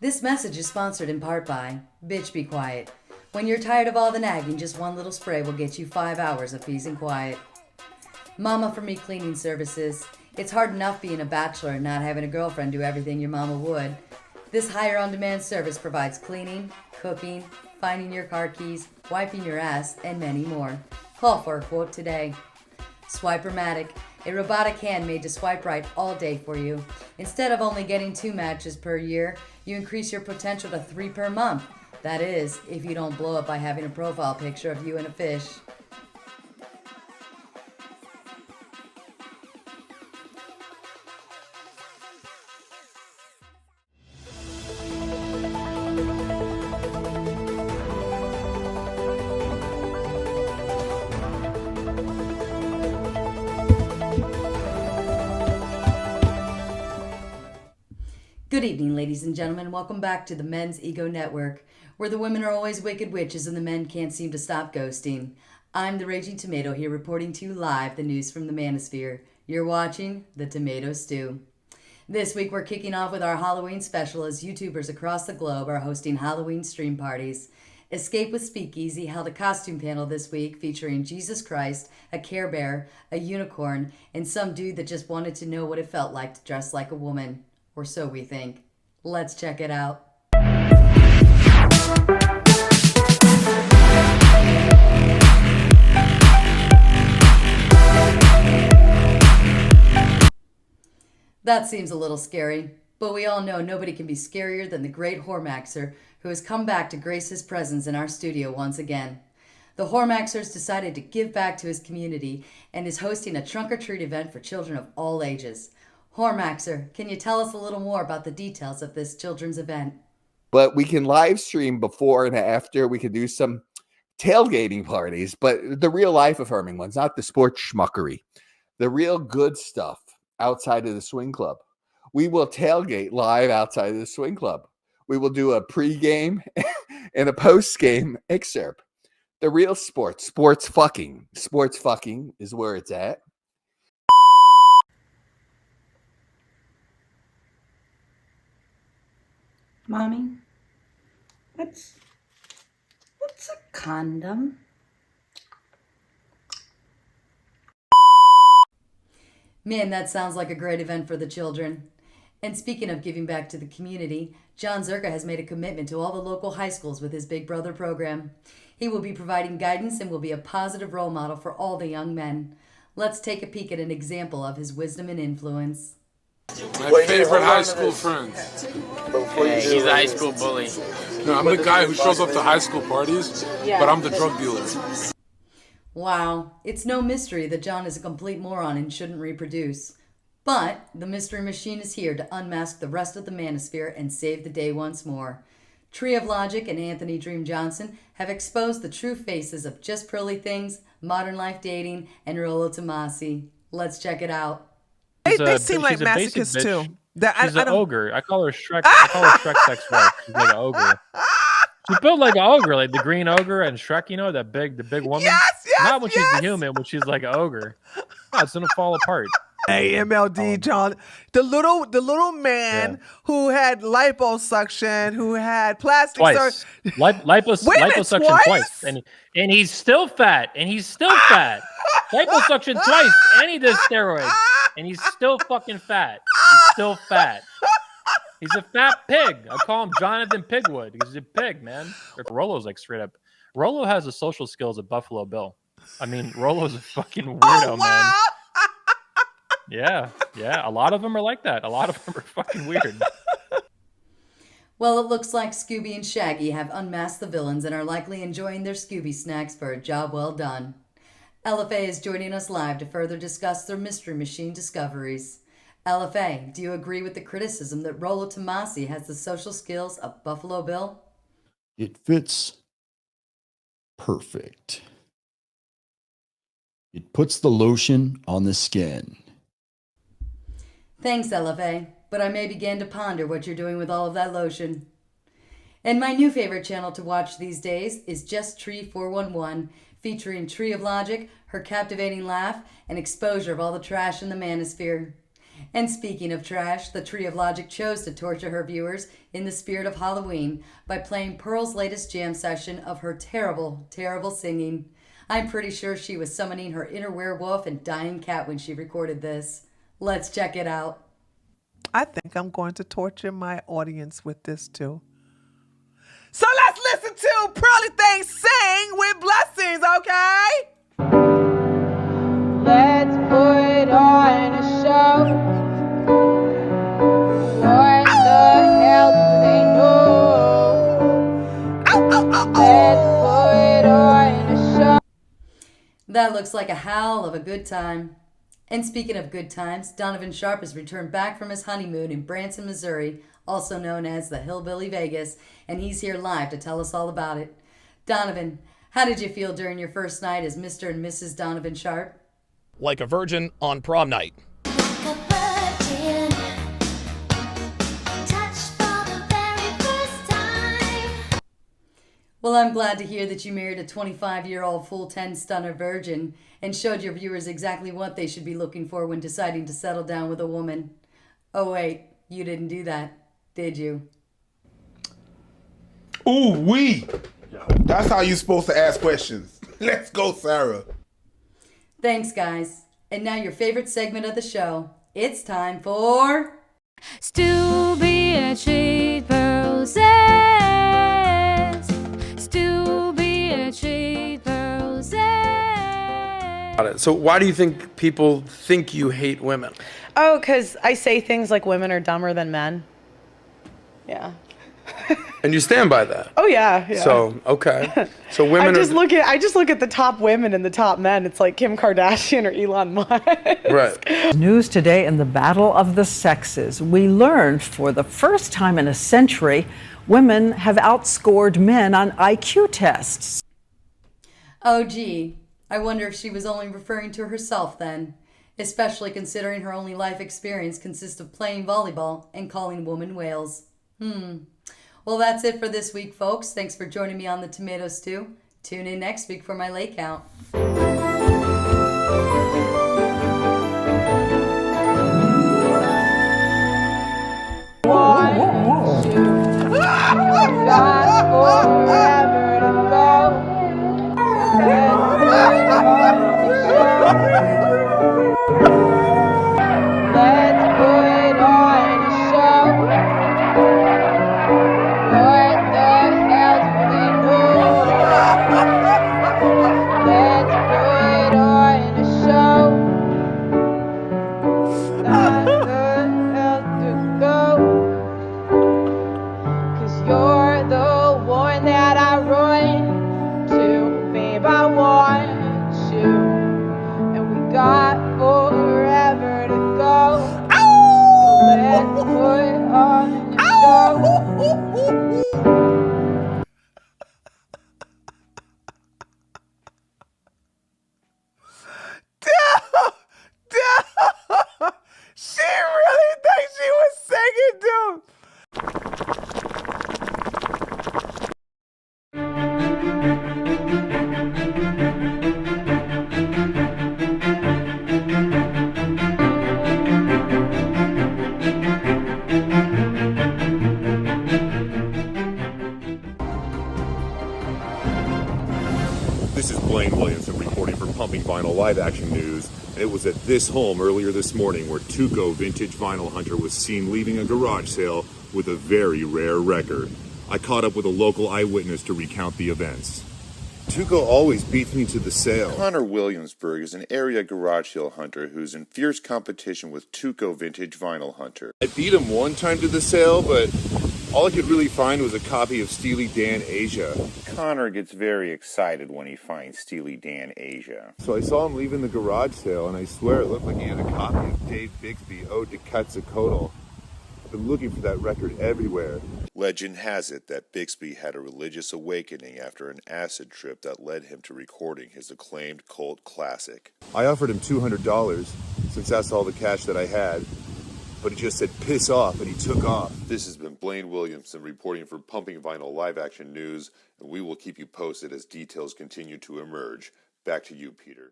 This message is sponsored in part by Bitch Be Quiet. When you're tired of all the nagging, just one little spray will get you 5 hours of peace and quiet. Mama for Me Cleaning Services. It's hard enough being a bachelor and not having a girlfriend do everything your mama would. This hire on demand service provides cleaning, cooking, finding your car keys, wiping your ass, and many more. Call for a quote today. Swipermatic, a robotic hand made to swipe right all day for you. Instead of only getting 2 matches per year, you increase your potential to 3 per month. That is, if you don't blow up by having a profile picture of you and a fish. Good evening, ladies and gentlemen. Welcome back to the Men's Ego Network, where the women are always wicked witches and the men can't seem to stop ghosting. I'm the Raging Tomato here reporting to you live the news from the Manosphere. You're watching The Tomato Stew. This week we're kicking off with our Halloween special as YouTubers across the globe are hosting Halloween stream parties. Escape with SpeakeaZy held a costume panel this week featuring Jesus Christ, a Care Bear, a unicorn, and some dude that just wanted to know what it felt like to dress like a woman. Or so we think. Let's check it out. That seems a little scary, but we all know nobody can be scarier than the great Whoremaxxer, who has come back to grace his presence in our studio once again. The Whoremaxxer's decided to give back to his community and is hosting a trunk-or-treat event for children of all ages. Whoremaxxer, can you tell us a little more about the details of this children's event? But we can live stream before and after. We can do some tailgating parties, but the real life affirming ones, not the sports schmuckery, the real good stuff outside of the swing club. We will tailgate live outside of the swing club. We will do a pregame and a postgame excerpt. The real sports fucking is where it's at. Mommy, what's a condom? Man, that sounds like a great event for the children. And speaking of giving back to the community, Jon Zherka has made a commitment to all the local high schools with his Big Brother program. He will be providing guidance and will be a positive role model for all the young men. Let's take a peek at an example of his wisdom and influence. My favorite high school friend. Yeah, he's a high school bully. No, I'm the guy who shows up to high school parties, but I'm the drug dealer. Wow, it's no mystery that Jon is a complete moron and shouldn't reproduce. But the mystery machine is here to unmask the rest of the Manosphere and save the day once more. Tree of Logic and Anthony Dream Johnson have exposed the true faces of Just Pearly Things, Modern Life Dating, and Rollo Tomassi. Let's check it out. They seem like masochists too. She's an ogre. I call her Shrek. I call her Shrek's ex-wife. She's like an ogre. She's built like an ogre, like the green ogre and Shrek. You know the big woman. Yes. Not when she's the human, when she's like an ogre. Oh, it's gonna fall apart. Hey, MLD, John, the little man who had liposuction, who had plastic twice, liposuction twice, and he's still fat, liposuction twice, and he does steroids, and he's still fucking fat. He's still fat. He's a fat pig. I call him Jonathan Pigwood. He's a pig, man. Rollo's like straight up. Rollo has the social skills of Buffalo Bill. I mean, Rollo's a fucking weirdo, man. Yeah. A lot of them are like that. A lot of them are fucking weird. Well, it looks like Scooby and Shaggy have unmasked the villains and are likely enjoying their Scooby snacks for a job well done. LFA is joining us live to further discuss their Mystery Machine discoveries. LFA, do you agree with the criticism that Rollo Tomassi has the social skills of Buffalo Bill? It fits perfect. It puts the lotion on the skin. Thanks, LFA, but I may begin to ponder what you're doing with all of that lotion. And my new favorite channel to watch these days is Just Tree 411, featuring Tree of Logic, her captivating laugh, and exposure of all the trash in the Manosphere. And speaking of trash, the Tree of Logic chose to torture her viewers in the spirit of Halloween by playing Pearl's latest jam session of her terrible, terrible singing. I'm pretty sure she was summoning her inner werewolf and dying cat when she recorded this. Let's check it out. I think I'm going to torture my audience with this too. So let's listen to Pearly Thing sing with blessings, okay? Let's put on a show. What the hell do they know? Let's put on a show. That looks like a howl of a good time. And speaking of good times, Donovan Sharpe has returned back from his honeymoon in Branson, Missouri, also known as the Hillbilly Vegas, and he's here live to tell us all about it. Donovan, how did you feel during your first night as Mr. and Mrs. Donovan Sharpe? Like a virgin on prom night. Well, I'm glad to hear that you married a 25-year-old full 10 stunner virgin and showed your viewers exactly what they should be looking for when deciding to settle down with a woman. Oh wait, you didn't do that, did you? Ooh, wee. That's how you're supposed to ask questions. Let's go, Sarah. Thanks, guys. And now your favorite segment of the show. It's time for... Still be a cheat, Pearl says. Still be a cheat, Pearl says. So why do you think people think you hate women? Oh, because I say things like women are dumber than men. Yeah. And you stand by that? Oh yeah. So okay. So women. I just look at the top women and the top men. It's like Kim Kardashian or Elon Musk. Right. News today in the battle of the sexes. We learned for the first time in a century, women have outscored men on IQ tests. Oh gee, I wonder if she was only referring to herself then, especially considering her only life experience consists of playing volleyball and calling women whales. Well, that's it for this week, folks. Thanks for joining me on the Tomato Stew. Tune in next week for my late count. She really thinks she was singing, dude. This is Blaine Williamson reporting for Pumping Vinyl Live Action News. It was at this home earlier this morning where Tuco Vintage Vinyl Hunter was seen leaving a garage sale with a very rare record. I caught up with a local eyewitness to recount the events. Tuco always beats me to the sale. Connor Williamsburg is an area garage sale hunter who's in fierce competition with Tuco Vintage Vinyl Hunter. I beat him one time to the sale, but all I could really find was a copy of Steely Dan Asia. Connor gets very excited when he finds Steely Dan Asia. So I saw him leaving the garage sale, and I swear it looked like he had a copy of Dave Bixby, Ode to Quetzalcoatl. I've been looking for that record everywhere. Legend has it that Bixby had a religious awakening after an acid trip that led him to recording his acclaimed cult classic. I offered him $200, since that's all the cash that I had, but he just said piss off, and he took off. This has been Blaine Williamson reporting for Pumping Vinyl Live Action News, and we will keep you posted as details continue to emerge. Back to you, Peter.